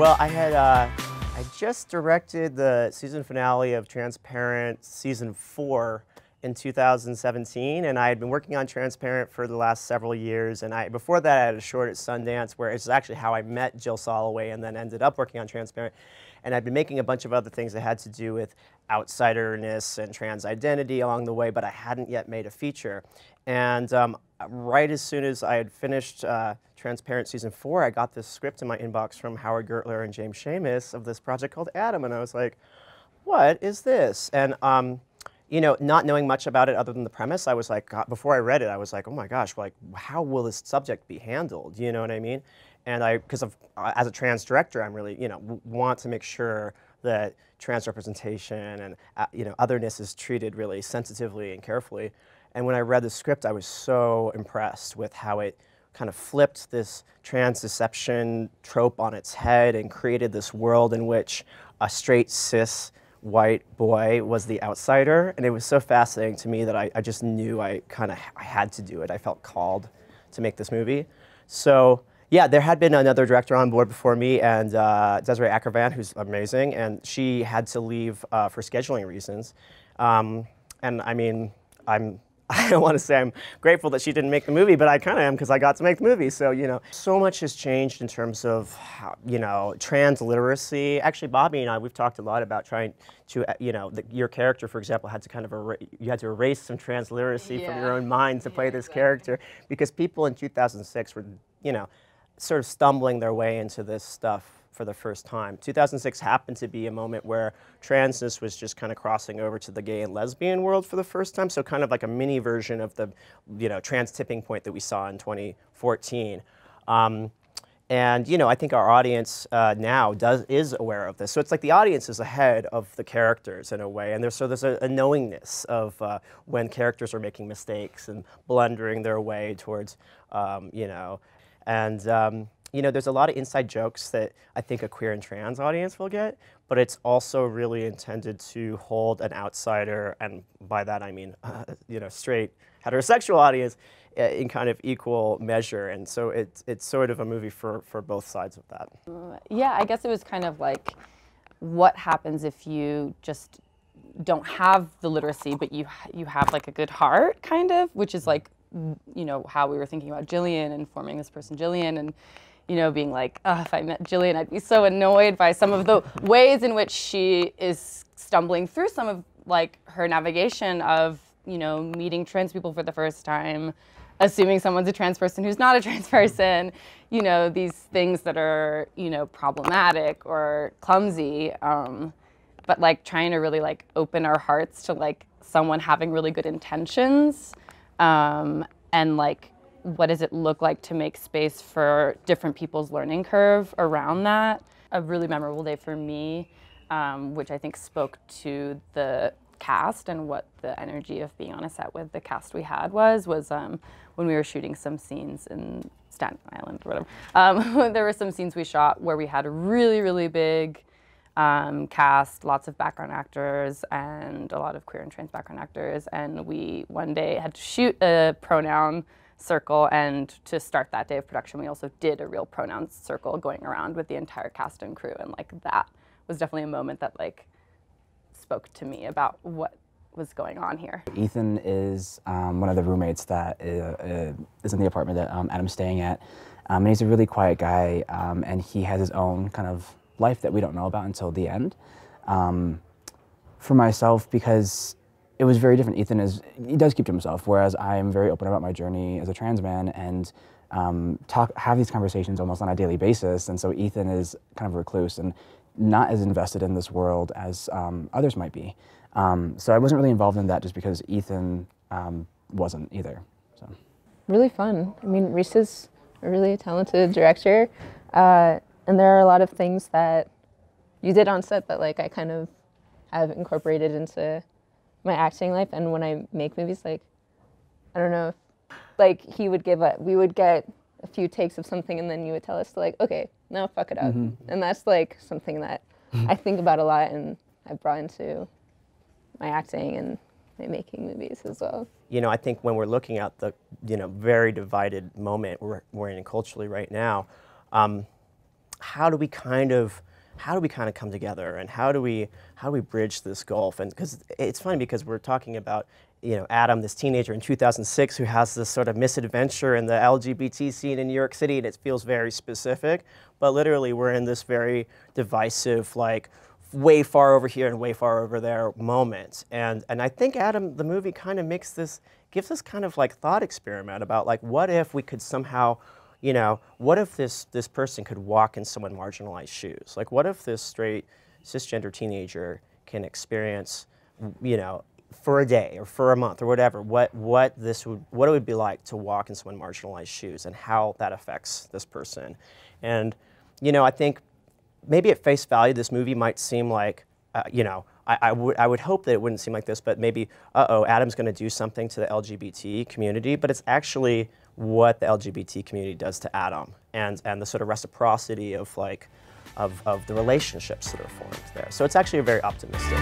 Well, I just directed the season finale of Transparent season 4 in 2017, and I had been working on Transparent for the last several years. And before that, I had a short at Sundance, where it's actually how I met Jill Soloway, and then ended up working on Transparent. And I'd been making a bunch of other things that had to do with outsiderness and trans identity along the way, but I hadn't yet made a feature. And right as soon as I had finished Transparent season 4, I got this script in my inbox from Howard Gertler and James Schamus of this project called Adam, and I was like, what is this? And you know, not knowing much about it other than the premise, I was like, God, before I read it, I was like, oh my gosh, like, how will this subject be handled? You know what I mean? And because as a trans director, I'm really, you know, want to make sure that trans representation and, you know, otherness is treated really sensitively and carefully. And when I read the script, I was so impressed with how it kind of flipped this trans deception trope on its head and created this world in which a straight, cis, white boy was the outsider. And it was so fascinating to me that I just knew I had to do it. I felt called to make this movie. So yeah, there had been another director on board before me, and Desiree Akkervan, who's amazing, and she had to leave for scheduling reasons. And I mean, I don't want to say I'm grateful that she didn't make the movie, but I kind of am, because I got to make the movie. So, you know, so much has changed in terms of, how, you know, trans literacy. Actually, Bobby and I, we've talked a lot about trying to, you know, your character, for example, had to kind of, you had to erase some trans literacy from your own mind to play this character, because people in 2006 were, you know, sort of stumbling their way into this stuff for the first time. 2006 happened to be a moment where transness was just kind of crossing over to the gay and lesbian world for the first time, so kind of like a mini version of the, you know, trans tipping point that we saw in 2014. And, you know, I think our audience now is aware of this. So it's like the audience is ahead of the characters in a way, and there's a knowingness of when characters are making mistakes and blundering their way towards, you know, and you know, there's a lot of inside jokes that I think a queer and trans audience will get, but it's also really intended to hold an outsider, and by that I mean, you know, straight heterosexual audience in kind of equal measure. And so it's sort of a movie for both sides of that. Yeah, I guess it was kind of like, what happens if you just don't have the literacy, but you have like a good heart, kind of, which is like, you know, how we were thinking about Jillian and forming this person Jillian, and you know, being like, oh, if I met Jillian, I'd be so annoyed by some of the ways in which she is stumbling through some of like her navigation of, you know, meeting trans people for the first time, assuming someone's a trans person who's not a trans person, you know, these things that are, you know, problematic or clumsy, but like trying to really like open our hearts to like someone having really good intentions, and like, what does it look like to make space for different people's learning curve around that? A really memorable day for me, which I think spoke to the cast and what the energy of being on a set with the cast we had was when we were shooting some scenes in Staten Island or whatever. There were some scenes we shot where we had a really, really big cast, lots of background actors and a lot of queer and trans background actors, and we one day had to shoot a pronoun circle, and to start that day of production we also did a real pronouns circle going around with the entire cast and crew, and like that was definitely a moment that like spoke to me about what was going on here. Ethan is one of the roommates that is in the apartment that Adam's staying at, and he's a really quiet guy, and he has his own kind of life that we don't know about until the end. For myself, because it was very different. Ethan he does keep to himself, whereas I'm very open about my journey as a trans man and have these conversations almost on a daily basis. And so Ethan is kind of a recluse and not as invested in this world as others might be. So I wasn't really involved in that just because Ethan wasn't either. So. Really fun. I mean, Rhys is a really talented director, and there are a lot of things that you did on set that like I kind of have incorporated into my acting life. And when I make movies, like, I don't know, if, like we would get a few takes of something and then you would tell us to like, okay, now fuck it up. And that's like something that I think about a lot and I've brought into my acting and my making movies as well. You know, I think when we're looking at the, you know, very divided moment we're in culturally right now, how do we kind of come together, and how do we bridge this gulf? And because it's funny, because we're talking about, you know, Adam, this teenager in 2006 who has this sort of misadventure in the LGBT scene in New York City, and it feels very specific, but literally we're in this very divisive, like, way far over here and way far over there moment. And I think Adam, the movie, kind of gives this kind of like thought experiment about, like, what if we could somehow, you know, what if this person could walk in someone marginalized shoes? Like, what if this straight cisgender teenager can experience, you know, for a day or for a month or whatever, what it would be like to walk in someone marginalized shoes, and how that affects this person. And, you know, I think maybe at face value, this movie might seem like, you know, I would hope that it wouldn't seem like this, but maybe, uh-oh, Adam's going to do something to the LGBT community, but it's actually what the LGBT community does to Adam, and the sort of reciprocity of, like, of the relationships that are formed there. So it's actually very optimistic.